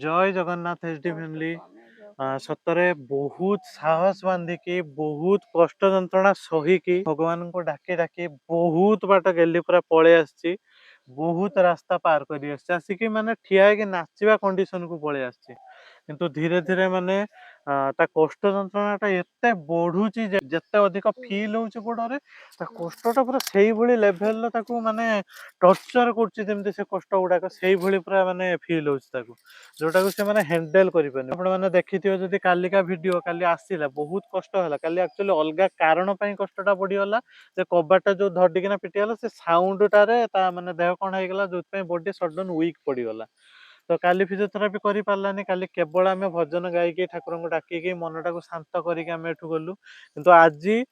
जय Jagannath HD family सतरे बहुत साहस बांधिकी बहुत कष्ट जंत्रणा सहिकी भगवान को डाकी डाकी बहुत बाट गेली पूरा पळे आसी बहुत रास्ता पार करी आसिकी माने ठिया है कि नाचिबा कंडीशन को पळे आसी किंतु धीरे धीरे माने ता कष्ट जंत्रणाटा एते बढ़ुची जेते अधिक फील होउची गोडरे ता कष्टटा पूरा सेही भली लेवल ताकू माने टर्चर करची जेमती से कष्ट गुडाक सेही भली पूरा माने फील होउची ताकू जोटा को से माने हैंडल करि पानी आपण माने देखिथियो जदी कालिका वीडियो काली आसीला बहुत कष्ट होला काली एक्चुअली अलगा कारण पई कष्टटा पड़ी होला जे कबाटा जो धडिकिना पिटी होला से साउंड टारे ता माने देह कोन हे गेला जोत पई बॉडी सडन वीक पड़ी होला तो काली फिजियोथेरापी करि पारलानी काली केवल आमे भजन गायकी ठाकुर को डाकी मनटा को शांत करिक आमे एठु गलु किंतु आजी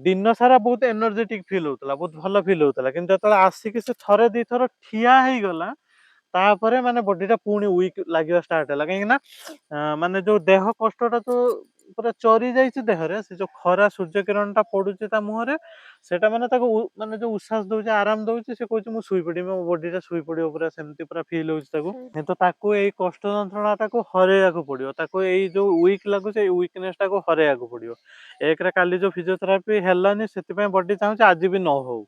दिन सारा बहुत एनर्जेटिक फील होतला बहुत भलो फील होतला किंतु जतला आसीकी से थरे दी थर ठिया हे गला तापरे माने बॉडीटा पुणी वीक लागिवा स्टार्ट होला काहे ना माने जो देह कष्टटा तो पूरा चरी जाइछि देहरे से जो खरा सूर्य किरणटा पडुछि ता मुहरे सेटा माने ताको माने जो उसास दउछि आराम दउछि से कहछि मु सुई पडी मो बॉडीटा सुई पडियो पूरा सेमति पूरा फील होछि ताको तो ताको एई कष्ट जंत्रणाटा को हरेया को पडियो ताको एई जो वीक लागुछि एई वीकनेसटा को हरेया को पडियो एक रे काली जो फिजियोथेरापी हेलानी सेति पय बॉडी चाहूछि आज भी न हो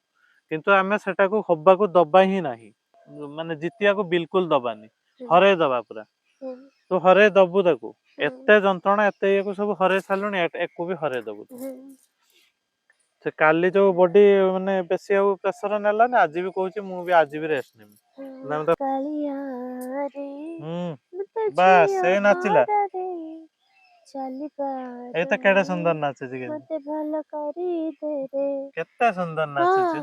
किंतु आमे सेटा को हब्बा को दबा ही नाही माने जितिया को बिल्कुल दबानी हरे दबा पूरा तो हरे दबु ताकू एते जंत्रणा एते को सब हरे सालुनी एको भी हरे दबु से काली जो बॉडी माने बेसी आ प्रेशर नेला ना आज भी कहूची मु भी आज भी रेस्ट नेम नाम तो कालिया रे बस से नाचिला चली पार ए तो केडा सुंदर नाचे जी मते भलो करी दे रे केते सुंदर नाचे छी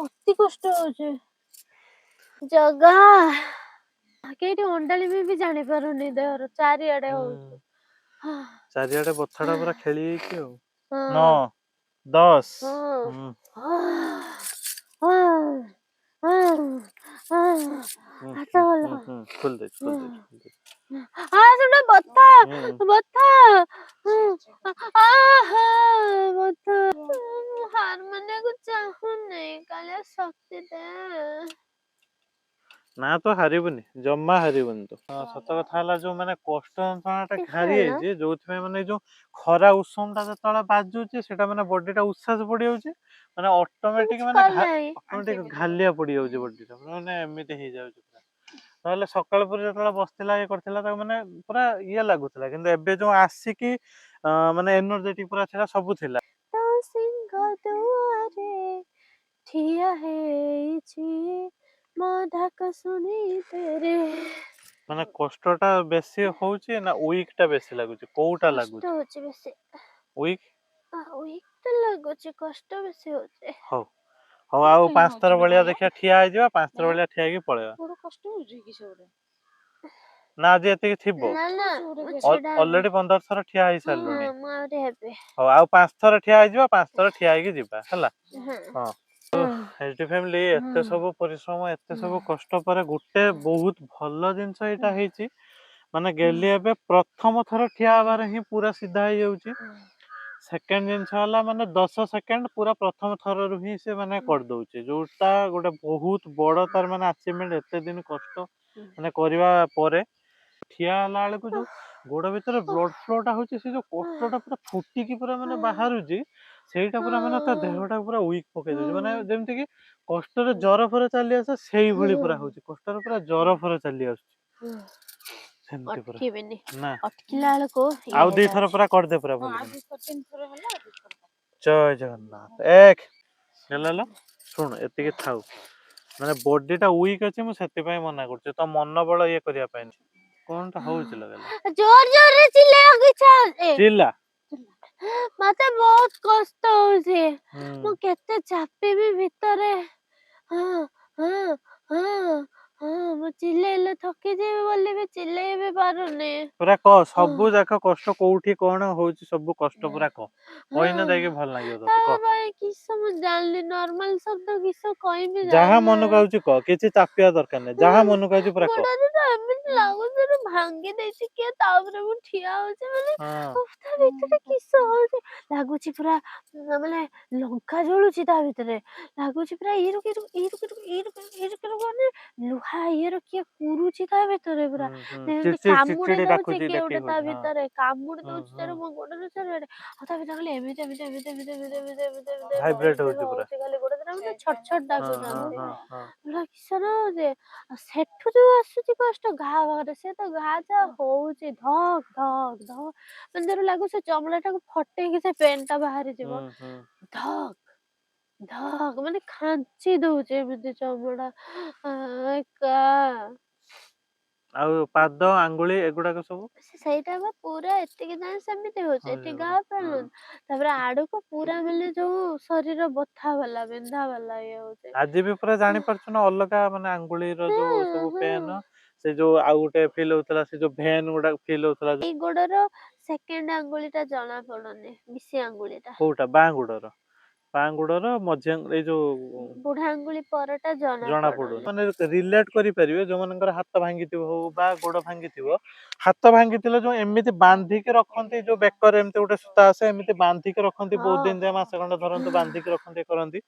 अति कष्ट होचे जगा केटी अंडाली भी जानि पारुनी देहर चारिआडे हो चारिआडे बथड़ा पूरा खेली कि 9 10 खुल दे सुना बता बता बता हार माने को चाहू नहीं काले शक्ति दे ना तो हारिबुनी जम्मा हारिबुनी तो सत कथा हला जो माने कष्ट जंत्रणाटा घारी जे जोथमे माने जो खरा उष्मटा जतला बाजुची सेटा माने बॉडीटा उसास पड़ी जाउची माने ऑटोमेटिक माने ऑटोमेटिक घालिया पड़ी जाउची बॉडीटा माने एमिते हे जाउची नहले सकाळ पर जतला बसतिला ए करतिला त माने पूरा ये लागुतला किंतु एबे जो आसी की माने एनर्जेटिक पूरा थिला सब थिला तो सिंह दुआरे ठिया हे छी मधाक सुनी तेरे माने कष्टटा बेसी होउची ना वीकटा बेसी लागुची कोउटा लागुची कष्ट होची बेसी वीक वीक तो लागुची कष्ट बेसी होची हो हो आउ 5 थर बलिया देखिया ठिया आइ जिबा 5 थर बलिया ठिया की पळेबा पूरा कष्ट होची कि सबरे ना आज एते थिबो ना ना ऑलरेडी 15 थर ठिया आइ सालुनी मारे हेबे हो आउ 5 थर ठिया आइ जिबा 5 थर ठिया आइ की जिबा हला हां एचडी फैमिली एते सब परिश्रम एते सब कष्ट पर गुटे बहुत भलो जिंस एटा हेची माने गेली एबे प्रथम थर ठिया बारे ही पूरा सीधा हे जाउची सेकंड जिंस वाला माने 10 सेकंड पूरा प्रथम थर रु ही से माने कर दउची जोटा गोटे बहुत बड़ तार माने अचीवमेंट एते दिन कष्ट माने करबा परे ठिया ला वाले को जो गोड़ भीतर ब्लड फ्लोटा होची से जो कष्टटा पूरा फुटी की पूरा माने बाहरुची सेटा पूरा माने ता देहटा पूरा वीक पके दउची माने जेमति कि कष्ट रे जर फर चली आसे सेही भली पूरा होची कष्ट रे पूरा जर फर चली आसी सेमति पूरा ना अटकिला को आउ दी थर पूरा कर दे पूरा बोल जय जगन्नाथ एक हेलो सुन एति के थाउ माने बॉडीटा वीक अछि मु सेति पय मना करछ तो मन बळ ये करिया पय कोनटा होउछ लगला जोर जोर रे चिल्ला के चल चिल्ला मते बहुत कष्ट होउछे मु केते चापी भी भीतरे हां हां हां हां मु चिल्लेले थकी जेबे बोली भी चिल्ले भी पारुनी पूरा क सबु जाक कष्ट कोउठी कोन होउछ सबु कष्ट पूरा क कोइना देके भल लागियो तो क भाई किस मु जानली नॉर्मल शब्द किस कोइ भी जहा मन कहउछ क किछि चापिया दरकार नै जहा मन कहउछ पूरा क एमित लागुछ रे भांगी देछि के ताउरे मु ठिया होछ माने उफता भीतर किस होछ लागुछ पूरा माने लंका जळुछि ता भीतर लागुछ पूरा इरु माने ଇଏର କିଏ କୁରୁଛି ତା ଭିତରେ ପୁରା ଏମିତି କାମୁଡି ଚିଡଚିଡି ଦଉଛି ଡାକୁଛି କିଏ ଗୋଟେ ଡାକି ତା ହଉଛି। ହଁ। ଭିତରେ କାମୁଡି ହୁଁ ଦଉଛି ହୁଁ। ମୋ ଗୋଡରେ ଚାରିଆଡେ ଆଉ ତା ଭିତରେ ଖାଲି ଏମିତି ଭାଇବ୍ରେଟ ହଉଛି ପୁରା। ହଉଛି ଖାଲି ଗୋଡ ଦିଟା ଏମିତି ଛଟ ଛଟ ହଁ ହଁ ଡାକୁଛନ୍ତି। ହଁ ହଁ। ପୁରା କିଶୋର ହଉଛି ଆଉ ସେଠୁ ଯୋଉ ଆସୁଛି କଷ୍ଟ ଘା ବାହାରେ ସେ ତ ଘା ଯା ହଉଛି ଧକ ଧକ ଧକ ମାନେ ଯେମିତି ଲାଗୁଛି ସେ ଚମଡା ଟାକୁ ଫଟେଇକି ସେ ପେନ୍ ଟା ବାହାରି ଯିବ ହୁଁ ହୁଁ। ଧକ ଧକ ମାନେ ଖାଞ୍ଚି ଦଉଛି ଏମିତି ଚମଡା କା ଆଉ ପାଦ ଆଙ୍ଗୁଳି ଏଗୁଡାକ ସବୁ ସେଇଟା ବା ପୁରା ଏତିକି ଯାଏଁ ସେମିତି ହଉଛି ହଉଛି ଏଠି ଘା ପୁରା। ପେଲୁନି ହଁ। ତାପରେ ଆଡକୁ ପୁରା ମାନେ ଯୋଉ ଶରୀର ବଥା ବାଲା ବିନ୍ଧା ବାଲା ଇଏ ହଉଛି। ଆଜି ବି ପୁରା ଜାଣିପାରୁଛୁ ନା ଅଲଗା ମାନେ ଆଙ୍ଗୁଳିର ହୁଁ ଯୋଉ ସବୁ ହୁଁ ପେନ୍ ସେ ଯୋଉ ଆଉ ଗୋଟେ ଫିଲ୍ ହଉଥିଲା ସେ ଯୋଉ ଭେନ୍ ଗୁଡା ଫିଲ୍ ହଉଥିଲା ଏଇ ଗୋଡର ସେକେଣ୍ଡ ଆଙ୍ଗୁଳି ଟା ଜଣା ପଡୁନି ମିଶି ଆଙ୍ଗୁଳି ଟା କୋଉଟା ବାଁ ଗୋଡର ମଝି ଏଇ ଯୋଉ ବୁଢା ଆଙ୍ଗୁଳି ପରଟା ଜଣା ପଡୁନି ପଡୁନି। ମାନେ ରିଲେଟ କରିପାରିବେ ଯୋଉମାନଙ୍କର ହାତ ଭାଙ୍ଗିଥିବ ହଉ ବା ଗୋଡ ଭାଙ୍ଗିଥିବ ହାତ ଭାଙ୍ଗିଥିଲେ ଯୋଉ ଏମିତି ବାନ୍ଧିକି ରଖନ୍ତି ଯୋଉ ବେକରେ ଏମିତି ଗୋଟେ ସୂତା ଆସେ ଏମିତି ବାନ୍ଧିକି ରଖନ୍ତି ବହୁତ ହଁ ଦିନ ଯାଏ ମାସେ ଖଣ୍ଡେ ଧରନ୍ତୁ ବାନ୍ଧିକି ରଖନ୍ତି କରନ୍ତି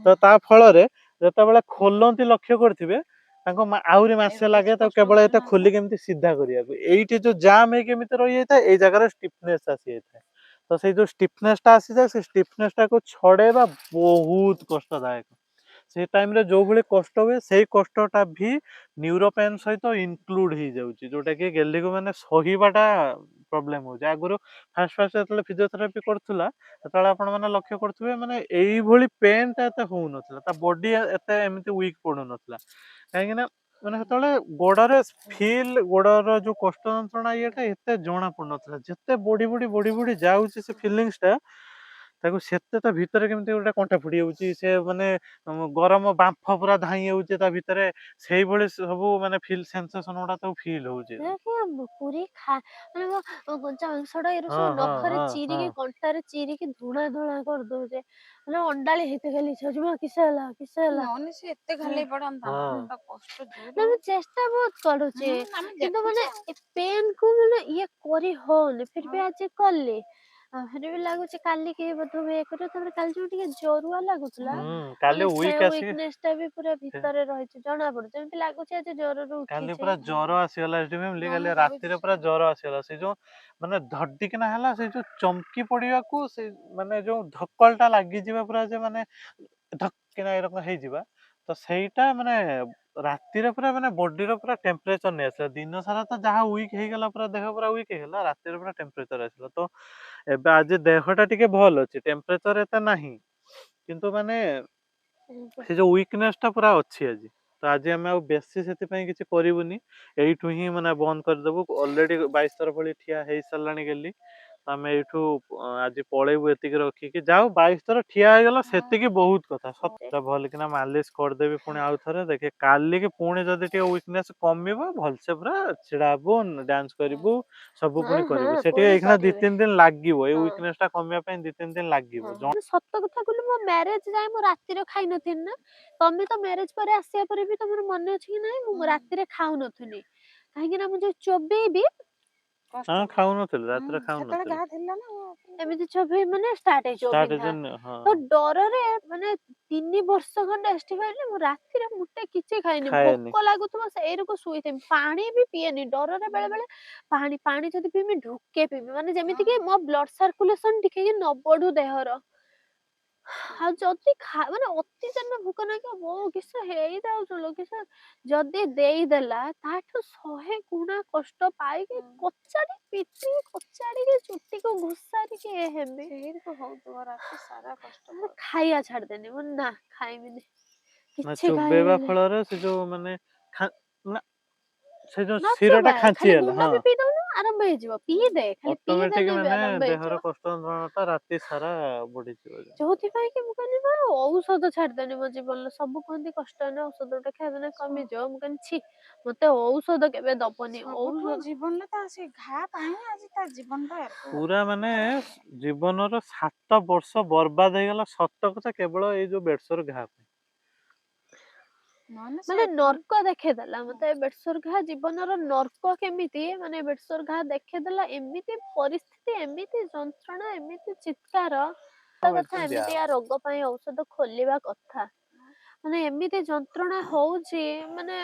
ତ ତା ଫଳରେ ଯେତେବେଳେ ଖୋଲନ୍ତି ଲକ୍ଷ୍ୟ କରିଥିବେ ତାଙ୍କ ଆହୁରି ମାସେ ଲାଗେ ତାକୁ କେବଳ ଏତେ ଖୋଲିକି ଏମିତି ସିଧା କରିବାକୁ ଏଇଠି ଯୋଉ ଜାମ୍ ହେଇକି ଏମିତି ରହିଯାଇଥାଏ ଏଇ ଜାଗାରେ ଷ୍ଟିଫନେସ୍ ଆସିଯାଇଥାଏ ତ ସେଇ ଯୋଉ ଷ୍ଟିଫନେସ୍ ଟା ଆସିଯାଏ ସେ ଷ୍ଟିଫନେସ୍ ଟାକୁ ଛଡେଇବା ବହୁତ କଷ୍ଟଦାୟକ ସେଇ ଟାଇମରେ ଯୋଉ ଭଳି କଷ୍ଟ ହୁଏ ସେଇ କଷ୍ଟଟା ବି ନ୍ୟୁରୋ ପେନ୍ ସହିତ ଇନକ୍ଲୁଡ ହେଇଯାଉଛି ଯୋଉଟା କି ଗେଲିକୁ ମାନେ ସହିବାଟା ପ୍ରୋବ୍ଲେମ ହଉଛି ଆଗରୁ ଫାଷ୍ଟ ଫାଷ୍ଟ ଯେତେବେଳେ ଫିଜିଓଥେରାପି କରୁଥିଲା ସେତେବେଳେ ଆପଣ ମାନେ ଲକ୍ଷ୍ୟ କରୁଥିବେ ମାନେ ଏଇଭଳି ପେନ୍ ଟା ଏତେ ହଉନଥିଲା ତା ବଡି ଏତେ ଏମିତି ୱିକ୍ ପଡୁନଥିଲା କାହିଁକି ନା ମାନେ ସେତେବେଳେ ଗୋଡରେ ଫିଲ୍ ଗୋଡର ଯୋଉ କଷ୍ଟ ଯନ୍ତ୍ରଣା ଇଏଟା ଏତେ ଜଣା ପଡୁନଥିଲା ଯେତେ ବଢି ଯାଉଛି ସେ ଫିଲିଙ୍ଗସ୍ ଟା ତାକୁ ସେତେ ତା ଭିତରେ କେମିତି ଗୋଟେ କଣ୍ଟା ଫୁଟି ଯାଉଛି ସେ ମାନେ ଗରମ ବାମ୍ଫ ପୁରା ଧାଇଁ ଯାଉଛି ତା ଭିତରେ ସେଇଭଳି ସବୁ ମାନେ ଫିଲ୍ ସେନ୍ସେସନ ଗୁଡା ତାକୁ ଫିଲ୍ ହଉଛି ପୁରୀ ମାନେ କଞ୍ଚା ମାଂସ ଟା ଏର ହଁ ସବୁ ହଁ ନଖରେ ହଁ ହଁ ଚିରିକି କଣ୍ଟାରେ ଚିରିକି ଧୂଣା ଧୂଣା କରିଦଉଛେ ମାନେ ଅଣ୍ଡାଳି ହେଇତେ ଖାଲି ଇଚ୍ଛା ହଉଛି ମା କିସ ହେଲା କିସ ହେଲା ନହେଲେ ସେ ଏତେ ଖାଲି ପଡନ୍ତା ନା ହଁ ତା କଷ୍ଟ ନା ଜୋର ମୁଁ ଚେଷ୍ଟା ବହୁତ କରୁଛି ଆମେ କିନ୍ତୁ ଦେଖୁଛେ ମାନେ ଆଉ। ଏ ପେନ୍ କୁ ମାନେ ଇଏ କରି ହଉନି ଫିର ବି ଆଉ ଆଜି କଲି ଫିର ବି ଲାଗୁଛି କାଲି କି ବୋଧ ହୁଏ ଇଏ କରିବ ତାପରେ କାଲି ଯୋଉ ଟିକେ ଜରୁଆ ଲାଗୁଥିଲା ହୁଁ କାଲି ମାନେ ସେ ୱିକ୍ ଆସିକି ୱିକନେସ ଟା ବି ପୁରା ଭିତରେ ରହିଛି ଜଣା ପଡୁଛି ଯେମିତି ଲାଗୁଛି ଆଜି ଜ୍ୱରରୁ କାଲି ଉଠିଛି ପୁରା ଜର ଆସିଗଲା ଏଠି କାଲି ମନେ ରାତିରେ କରୁଛି ପୁରା ଜର ଆସିଗଲା ସେ ଯୋଉ ମାନେ ଧଡିକିନା ହେଲା ସେ ଯୋଉ ଚମକି ପଡିବାକୁ ସେ ମାନେ ଯୋଉ ଧକଲ ଟା ଲାଗିଯିବା ପୁରା ଯେ ମାନେ ଧକ୍ କିନା ଏରକମ ହେଇଯିବା ତ ସେଇଟା ମାନେ ରାତିରେ ପୁରା ମାନେ ବଡିର ପୁରା ଟେମ୍ପରେଚର ନେଇ ଆସିଲା ଦିନ ସାରା ତ ଯାହା ୱିକ୍ ହେଇଗଲା ପୁରା ଦେହ ପୁରା ୱିକ୍ ହେଇଗଲା ରାତିରେ ପୁରା ଟେମ୍ପରେଚର ଆସିଲା ତ ଏବେ ଆଜି ଦେହଟା ଟିକେ ଭଲ ଅଛି ଟେମ୍ପରେଚର ଏତେ ନାହିଁ କିନ୍ତୁ ମାନେ ସେ ଯୋଉ ୱିକନେସ ଟା ପୁରା ଅଛି ଆଜି ତ ଆଜି ଆମେ ଆଉ ବେଶୀ ସେଥିପାଇଁ କିଛି କରିବୁନି ଏଇଠୁ ହିଁ ମାନେ ବନ୍ଦ କରିଦବୁ ଅଲରେଡି 22 ଥର ଭଳି ଠିଆ ହେଇ ସାରିଲାଣି ଗେଲି ଆମେ ଏଇଠୁ ଆଜି ପଳେଇବୁ ଏତିକି ରଖିକି ଯାଉ 22 ଥର ଠିଆ ହେଇଗଲା ସେତିକି ବହୁତ କଥା ସତ ଭଲ କିନା ମାଲିସ କରିଦେବି ପୁଣି ଆଉ ଥରେ ଦେଖେ କାଲିକି ପୁଣି ଯଦି ଟିକେ ୱିକନେସ କମିବ ଭଲସେ ପୁରା ଛିଡା ହବୁ ଡ୍ୟାନ୍ସ କରିବୁ ସବୁ ହଁ ପୁଣି ହଁ କରିବୁ ସେ ଟିକେ ପୁଣି ଏଇଖିଣା ଦି କରିବି ତିନି ଦିନ ଲାଗିବ ଏଇ ହଁ ୱିକନେସ ଟା କମିବା ପାଇଁ 2-3 ଦିନ ହଁ ଲାଗିବ ମାନେ ସତ କଥା କହିଲୁ ମୋ ମ୍ୟାରେଜ ଯାଏ ମୁଁ ରାତିରେ ଖାଇ ନଥିଲି ନା ତମେ ତ ମ୍ୟାରେଜ ପରେ ଆସିବା ପରେ ବି ତମର ମନେ ଅଛି କି ନାଇଁ ମୁଁ ରାତିରେ ଖାଉନଥିଲି କାହିଁକି ନା ମୁଁ ଯୋଉ ଚୋବେଇବି କଷ୍ଟ ହଁ ଖାଉନଥିଲୁ ରାତିରେ ସେତେବେଳେ ଖାଉନଥିଲୁ ଯାହା ଥିଲା ନା ଏମିତି ଚୋବେଇ ମାନେ ଷ୍ଟାର୍ଟ ହେଇଯିବ ବିନ୍ଧା ହଁ ତ ଡରରେ ମାନେ 3 ବର୍ଷ ଖଣ୍ଡେ ଏଠି ରହିଲି ମୁଁ ରାତିରେ ମୁଟେ କିଛି ଖାଇନି ଖାଏନି ଭୋକ ଲାଗୁଥିବ ସେଇରକୁ ଶୋଇଥିବି ପାଣି ବି ପିଏନି ଡରରେ ବେଳେ ବେଳେ ପାଣି ଯଦି ପିଇବି ଢୋକେ ପିଇବି ମାନେ ଯେମିତି କି ମୋ ବ୍ଲଡ ସର୍କୁଲେସନ ଟିକେ ନ ବଢୁ ଦେହର ଆଉ ଯଦି ମାନେ ଅତି ଜନ୍ମ ଭୋକ ନାଗିବ ବୋଉ କିସ ହେଇଯାଉଛୁ ଲୋ କିସ ଯଦି ଦେଇଦେଲା ତାଠୁ 100 ଗୁଣା କଷ୍ଟ ପାଇକି କଚାଡି ପିଟି କଚାଡିକି ଚୁଟିକୁ ଘୁଷାରିକି ହେବି ସେଇରକୁ ହଉଥିବ ରାତି ସାରା କଷ୍ଟ ମୁଁ ଖାଇବା ଛାଡିଦେନି ମୁଁ ନା ଖାଇବିନି ନା କିଛି ଚୋବେଇବା ଖାଇବିନି ଫଳରେ ସେ ଯୋଉ ମାନେ ନା ସେ ଯୋଉ ନ ଶିର ଟା ଚୋବା ଖାଲି ଖାଞ୍ଚିଗଲା ଗୁଣ୍ଡ ହଁ ବି ପିଇ ଦଉନୁ ଆରମ୍ଭ ହେଇଯିବ ପିଇ ଦେ ଖାଲି ପିଇ ଅଟୋମେଟିକ ଦେଲେ ବି ମାନେ ଆରମ୍ଭ ଦେହର ହେଇଯିବ କଷ୍ଟ ଯନ୍ତ୍ରଣା ଟା ରାତି ସାରା ବଢିଯିବ ଯୋଉଥିପାଇଁ କି ମୁଁ କହିଲି ବା ଔଷଧ ଛାଡିଦେନି ମୋ ଜୀବନରେ ସବୁ କୁହନ୍ତି କଷ୍ଟ ହେଲେ ଔଷଧ ଗୋଟେ ଖାଇଦେଲେ କମିଯିବ ମୁଁ କହିଲି ଛି ମତେ ଔଷଧ କେବେ ଦବନି ସବୁଠୁ ଔଷଧ ଜୀବନରେ ତା ସେ ଘା ପାଇଁ ଆଜି ତା ଜୀବନ ଟା ପୁରା ମାନେ ଜୀବନର 7 ବର୍ଷ ବର୍ବାଦ ହେଇଗଲା ସତ କଥା କେବଳ ଏଇ ଯୋଉ ବେଡସର ଘା ପାଇଁ ନହେଲେ ସେ ମାନେ ନର୍କ ଦେଖେଇଦେଲା ମତେ ବେଡସର ଘା ଜୀବନର ନର୍କ କେମିତି ମାନେ ବେଡସର ଘା ଦେଖେଇଦେଲା ଏମିତି ପରିସ୍ଥିତି ଏମିତି ଯନ୍ତ୍ରଣା ଏମିତି ଚିତ୍କାର କଥା ମେଡିସିନ ଦିଆହବ ଏମିତିଆ ରୋଗ ପାଇଁ ଔଷଧ ଖୋଲିବା କଥା ମାନେ ଏମିତି ଯନ୍ତ୍ରଣା ହଉଛି ମାନେ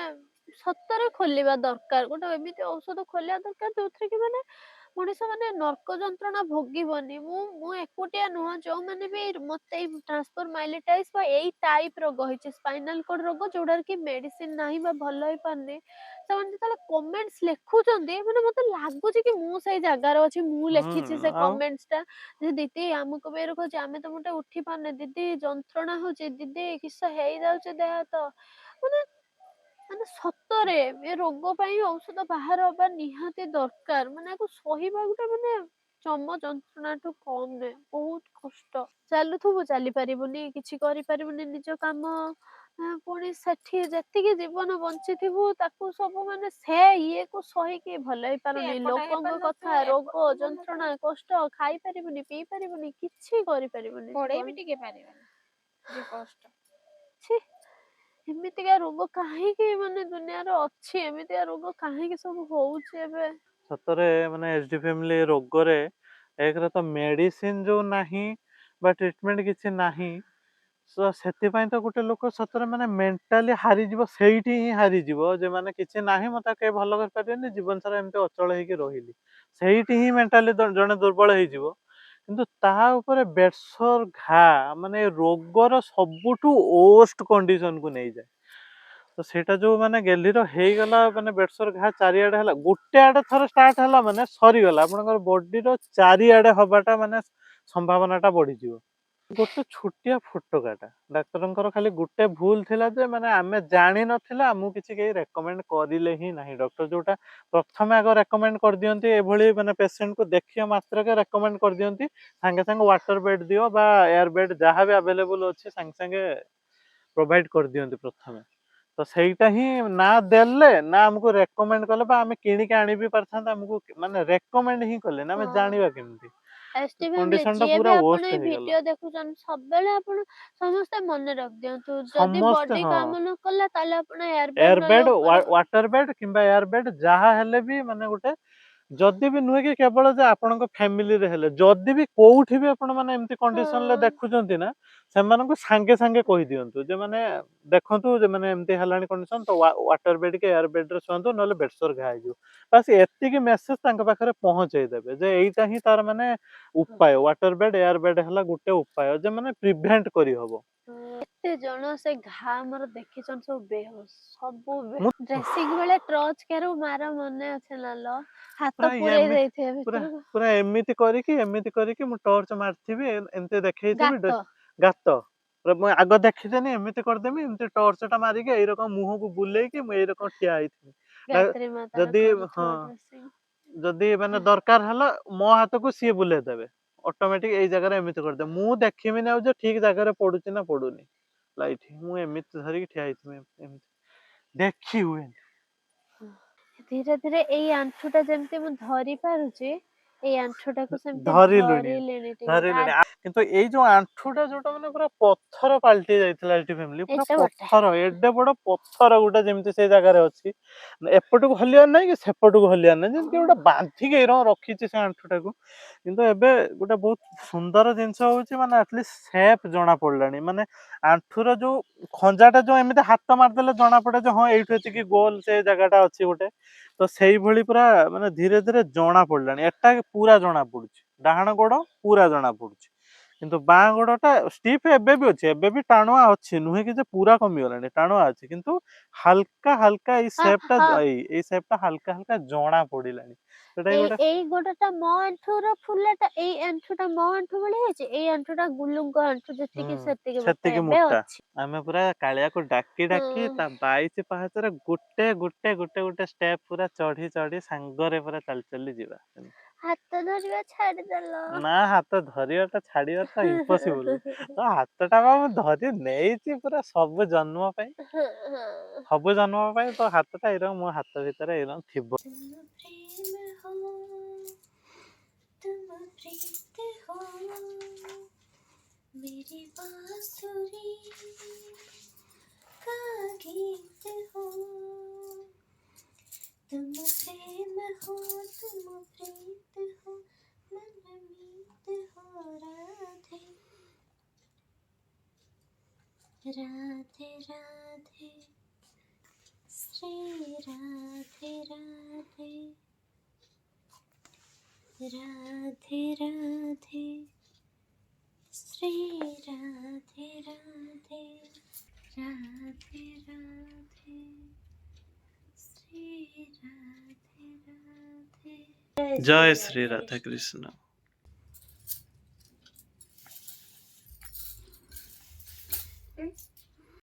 ସତରେ ଖୋଲିବା ଦରକାର, ଗୋଟେ ଏମିତି ଔଷଧ ଖୋଲିବା ଦରକାର ଯୋଉଥିରେ କି ମାନେ ମଣିଷ ମାନେ ନର୍କ ଯନ୍ତ୍ରଣା ଭୋଗିବନି। ମୁଁ ଏକୁଟିଆ ନୁହଁ, ଯୋଉମାନେ ବି ମତେ ଏଇ ଟ୍ରାନ୍ସଫର ମାଇଲିଟାଇସ୍ ବା ଏଇ ଟାଇପ ରୋଗ ହେଇଛି, ସ୍ପାଇନାଲ କର୍ଡ ରୋଗ, ଯୋଉଟାରେ କି ମେଡିସିନ ନାହିଁ ବା ଭଲ ହେଇପାରୁନି, ସେମାନେ ଯେତେବେଳେ କମେଣ୍ଟସ ଲେଖୁଛନ୍ତି ମାନେ ମତେ ଲାଗୁଛି କି ମୁଁ ସେଇ ଜାଗାରେ ଅଛି, ମୁଁ ଲେଖିଛି ସେ ଆଉ କମେଣ୍ଟସ ଟା, ଯେ ଦିଦି ଆମକୁ ବି ରଖୁଛି, ଆମେ ତ ଗୋଟେ ଉଠି ପାରୁନେ, ଦିଦି ଯନ୍ତ୍ରଣା ହଉଛି, ଦିଦି କିସ ହେଇଯାଉଛି ଦେହ ହାତ, ମାନେ ମାନେ ସତରେ ଏ ରୋଗ ପାଇଁ ଔଷଧ ବାହାର ହବା ନିହାତି ଦରକାର। ମାନେ ଆକୁ ସହିବା ଗୋଟେ ମାନେ ଚମ ଯନ୍ତ୍ରଣାଠୁ କମ ନୁହେଁ, ବହୁତ କଷ୍ଟ। ଚାଲୁଥିବୁ ଚାଲି ପାରିବୁନି, କିଛି କରିପାରିବୁନି ନିଜ କାମ, ପୁଣି ସେଠି ଯେତିକି ଜୀବନ ବଞ୍ଚିଥିବୁ ତାକୁ ସବୁ ମାନେ ସେ ଇଏକୁ ସହିକି ଭଲ ହେଇପାରୁନି, ଏପଟ ଲୋକଙ୍କ କଥା, ହେଇପାରିନଥିବ, ରୋଗ ଏପଟକୁ ଯନ୍ତ୍ରଣା, ମନେ କଷ୍ଟ, ଖାଇ ପାରିବୁନି, ପିଇ ପାରିବୁନି, କିଛି କରିପାରିବୁନି ପଡେଇ ବି ଜୀବନ। ଟିକେ ପାରିବନି, ଯୋଉ କଷ୍ଟ। ଛି, ଏମିତିକା ରୋଗ କାହିଁକି ମାନେ ଦୁନିଆରେ ଅଛି, ଏମିତିକା ରୋଗ କାହିଁକି ସବୁ ହଉଛି ଏବେ। ସତରେ ମାନେ ଏଚଡି ଫ୍ୟାମିଲି ରୋଗରେ ଏକରେ ତ ମେଡିସିନ ଯୋଉ ନାହିଁ ବା ଟ୍ରିଟମେଣ୍ଟ କିଛି ନାହିଁ, ତ ସେଥିପାଇଁ ତ ଗୋଟେ ଲୋକ ସତରେ ମାନେ ମେଣ୍ଟାଲି ହାରିଯିବ, ସେଇଠି ହିଁ ହାରିଯିବ ଯେ ମାନେ କିଛି ନାହିଁ, ମତେ ଆଉ କେହି ଭଲ କରିପାରିବେନି, ଜୀବନ ସାରା ଏମିତି ଅଚଳ ହେଇକି ରହିଲି, ସେଇଠି ହିଁ ମେଣ୍ଟାଲି ଜଣେ ଦୁର୍ବଳ ହେଇଯିବ। କିନ୍ତୁ ତା ଉପରେ ବେଡସର ଘା ମାନେ ରୋଗର ସବୁଠୁ ଓଷ୍ଟ କଣ୍ଡିସନକୁ ନେଇଯାଏ। ତ ସେଇଟା ଯୋଉ ମାନେ ଗେଲିର ହେଇଗଲା, ମାନେ ବେଡସର ଘା ଚାରିଆଡେ ହେଲା, ଗୋଟେ ଆଡେ ଥରେ ଷ୍ଟାର୍ଟ ହେଲା ମାନେ ସରିଗଲା, ଆପଣଙ୍କର ବଡିର ଚାରିଆଡେ ହବାଟା ମାନେ ସମ୍ଭାବନାଟା ବଢିଯିବ। ଗୋଟେ ଛୋଟିଆ ଫୋଟକାଟା, ଡାକ୍ତରଙ୍କର ଖାଲି ଗୋଟେ ଭୁଲ ଥିଲା ଯେ ମାନେ ଆମେ ଜାଣିନଥିଲେ, ଆମକୁ କିଛି କେହି ରେକମେଣ୍ଡ କରିଲେ ହିଁ ନାହିଁ। ଡକ୍ଟର ଯୋଉଟା ପ୍ରଥମେ ଆଗ ରେକମେଣ୍ଡ କରିଦିଅନ୍ତି, ଏଭଳି ମାନେ ପେସେଣ୍ଟକୁ ଦେଖିବା ମାତ୍ରକେ ରେକମେଣ୍ଡ କରିଦିଅନ୍ତି, ସାଙ୍ଗେ ସାଙ୍ଗେ ୱାଟର ବେଡ୍ ଦିଅ ବା ଏୟାର ବେଡ୍ ଯାହା ବି ଆଭେଲେବୁଲ ଅଛି ସାଙ୍ଗେ ସାଙ୍ଗେ ପ୍ରୋଭାଇଡ କରିଦିଅନ୍ତି ପ୍ରଥମେ। ତ ସେଇଟା ହିଁ ନା ଦେଲେ, ନା ଆମକୁ ରେକମେଣ୍ଡ କଲେ, ବା ଆମେ କିଣିକି ଆଣିବି ପାରିଥାନ୍ତେ, ଆମକୁ ମାନେ ରେକମେଣ୍ଡ ହିଁ କଲେ ନା, ଆମେ ଜାଣିବା କେମିତି। ଏସଟି ଫ୍ୟାମିଲି କଣ୍ଡିସନ ଟା ଯିଏ ବି ପୁରା ଆପଣ worst ଏଇ ହେଇଗଲା। ଭିଡିଓ ଦେଖୁଛନ୍ତି, ସବୁବେଳେ ଆପଣ ସମସ୍ତେ ମନେ ରଖିଦିଅନ୍ତୁ, ଯଦି ସମସ୍ତେ ବଡି ହଁ, କାମ ନ କଲା ତାହେଲେ ଆପଣ ଏୟାରବେଡ୍ ଏୟାର ନହେଲେ ବେଡ୍, ୱାଟର ବେଡ୍ କିମ୍ବା ଏୟାର ବେଡ୍ ଯାହା ହେଲେ ବି ମାନେ ଗୋଟେ, ଯଦି ବି ନୁହେଁ କି କେବଳ ଯେ ଆପଣଙ୍କ ଫ୍ୟାମିଲିରେ ହେଲେ, ଯଦି ବି କୋଉଠି ବି ଆପଣ ମାନେ ଏମିତି କଣ୍ଡିସନରେ ଦେଖୁଛନ୍ତି ନା, ସେମାନଙ୍କୁ ସାଙ୍ଗେ ସାଙ୍ଗେ କହିଦିଅନ୍ତୁ ଯେ ମାନେ ଦେଖନ୍ତୁ ଯେ ମାନେ ଏମିତି ହେଲାଣି କଣ୍ଡିସନ, ତ ୱାଟର ବେଡ୍ କି ଏୟାର ବେଡ୍ ରେ ଶୁଅନ୍ତୁ, ନହେଲେ ବେଡସର ଘା ହେଇଯିବ। ବାସ୍ ଏତିକି ମେସେଜ ତାଙ୍କ ପାଖରେ ପହଞ୍ଚେଇ ଦେବେ ଯେ ଏଇଟା ହିଁ ତାର ମାନେ ଉପାୟ। ୱାଟର ବେଡ୍ ଏୟାର ବେଡ୍ ହେଲା ଗୋଟେ ଉପାୟ ଯେ ମାନେ ପ୍ରିଭେଣ୍ଟ କରିହବ। କେତେ ଜଣ ସେ ଘା ଆମର ଦେଖିଛନ୍ତି ସବୁ ବେହୋସ, ସବୁ ମୁଁ ଡ୍ରେସିଂ ବେଳେ ଟ୍ରଚ କେରୁ ମାର ମନେ ଅଛି ନା ଲ, ହାତ ପୁରା ପୁରେଇ ଏମି ଦେଇଥିବେ ପୁରା ଭିତରକୁ। ପୁରା ଏମିତି କରିକି ମୁଁ ଟର୍ଚ ମାରିଥିବି, ଏମିତି ଦେଖେଇଥିବି ଗାତ ଗାତ, ପୁରା ମୁଁ ଆଗ ଦେଖିଦେନି, ଏମିତି କରିଦେମି, ଏମିତି ଟର୍ଚ ଟା ମାରିକି ଏଇରକମ ମୁହଁକୁ ବୁଲେଇକି ମୁଁ ଏଇରକମ ଠିଆ ହେଇଥିବି। ଗାୟତ୍ରୀ ମା ତାର ଯଦି ହଁ, କରୁଥିବ ଡ୍ରେସିଂ। ଯଦି ମାନେ ଦରକାର ହେଲା ମୋ ହାତକୁ ସିଏ ବୁଲେଇ ଦେବେ, ଅଟୋମେଟିକ ଏଇ ଜାଗାରେ ଏମିତି କରିଦେବେ, ମୁଁ ଦେଖିବିନି ଆଉ ଯେ ଠିକ ଜାଗାରେ ପଡୁଛି ନା ପଡୁନି ଲାଇଟ୍, ମୁଁ ଏମିତି ଧରିକି ଠିଆ ହେଇଥିବି, ଏମିତି ଦେଖି ହୁଏନି। ଧୀରେ ଧୀରେ ଏଇ ଆଣ୍ଠୁଟା ଯେମିତି ମୁଁ ଧରି ପାରୁଛି, ଏଇ ଆଣ୍ଠୁଟାକୁ ସେମିତି ଧରିଲୁଣି ଧରିଲିଣି ଟିକେ ଧରିଲୁଣି କିନ୍ତୁ ଏଇ ଯୋଉ ଆଣ୍ଠୁଟା ଯୋଉଟା ମାନେ ପୁରା ପଥର ପାଲଟି ଯାଇଥିଲା ଏଠି ଫ୍ୟାମିଲି, ପୁରା ଏତେ ଗୋଟେ ପଥର, ଏଡେ ବଡ ପଥର ଗୋଟେ ଯେମିତି ସେଇ ଜାଗାରେ ଅଛି, ଏପଟକୁ ହଲିବାର ନାହିଁ କି ସେପଟକୁ ହଲିବାର ନାହିଁ, ଯେମିତି ଗୋଟେ ବାନ୍ଧିକି ଏଇରକମ ରଖିଛି ସେ ଆଣ୍ଠୁଟାକୁ। କିନ୍ତୁ ଏବେ ଗୋଟେ ବହୁତ ସୁନ୍ଦର ଜିନିଷ ହଉଛି, ମାନେ ଆଟଲିଷ୍ଟ ସେପ୍ ଜଣା ପଡିଲାଣି, ମାନେ ଆଣ୍ଠୁର ଯୋଉ ଖଞ୍ଜାଟା ଯୋଉ ଏମିତି ହାତ ମାରିଦେଲେ ଜଣା ପଡେ ଯେ ହଁ ଏଇଠୁ ଏତିକି ଗୋଲ ସେ ଜାଗାଟା ଅଛି ଗୋଟେ, ତ ସେଇଭଳି ପୁରା ମାନେ ଧୀରେ ଧୀରେ ଜଣା ପଡିଲାଣି। ଏଟା ପୁରା ଜଣା ପଡୁଛି, ଡାହାଣ ଗୋଡ ପୁରା ଜଣା ପଡୁଛି, କିନ୍ତୁ ବାଁ ଗୋଡଟା ଷ୍ଟିଫ୍ ଏବେ ବି ଅଛି, ଏବେ ବି ଟାଣୁଆ ଅଛି, ନୁହେଁ କି ଯେ ପୁରା କମିଗଲାଣି, ଟାଣୁଆ ଅଛି, କିନ୍ତୁ ହାଲକା ହାଲକା ଏଇ ହଁ ସେପ୍ ଟା, ହଁ ଏଇ ସେପ୍ ଟା ହାଲକା ହାଲକା ଜଣା ପଡିଲାଣି। ସେଟା ଏଇ ଗୋଟେ ଏଇ ଗୋଡଟା ମୋ ଆଣ୍ଠୁର ଫୁଲାଟା, ଏଇ ଆଣ୍ଠୁଟା ମୋ ଆଣ୍ଠୁ ଭଳି ହେଇଛି, ଏଇ ଆଣ୍ଠୁଟା ଗୁଲୁଙ୍କ ଆଣ୍ଠୁ, ଯେତିକି ସେତିକି ମୋଟା ସେତିକି ଏବେ ମୋଟା। ଅଛି। ଆମେ ପୁରା କାଳିଆକୁ ଡାକି ଡାକି ହଁ ତା 22 ପାହାଚରେ ଗୋଟେ ଷ୍ଟେପ ପୁରା ଚଢି ଚଢି ସାଙ୍ଗରେ ପୁରା ଚାଲି ଚାଲି ଯିବା। ହାତ ଧରିବା ଛାଡିଦେଲ। ନା, ହାତ ଧରିବାଟା ଛାଡିବା ତ ଇମ୍ପସିବୁଲ, ତ ହାତଟା ବା ମୁଁ ଧରି ନେଇଛି ପୁରା ସବୁ ଜନ୍ମ ପାଇଁ, ସବୁ ଜନ୍ମ ପାଇଁ, ତ ହାତଟା ଏଇରକମ ମୋ ହାତ ଭିତରେ ଏଇରକମ ଥିବ। मेरी बांसुरी का गीत हो, तुम प्रेम हो, तुम प्रीत हो, मनमीत हो, राधे राधे राधे শ্রী রাধে রাধে রাধে রাধে শ্রী রাধে রাধে রাধে রাধে শ্রী রাধে রাধে। জয় শ্রী রাধা কৃষ্ণ।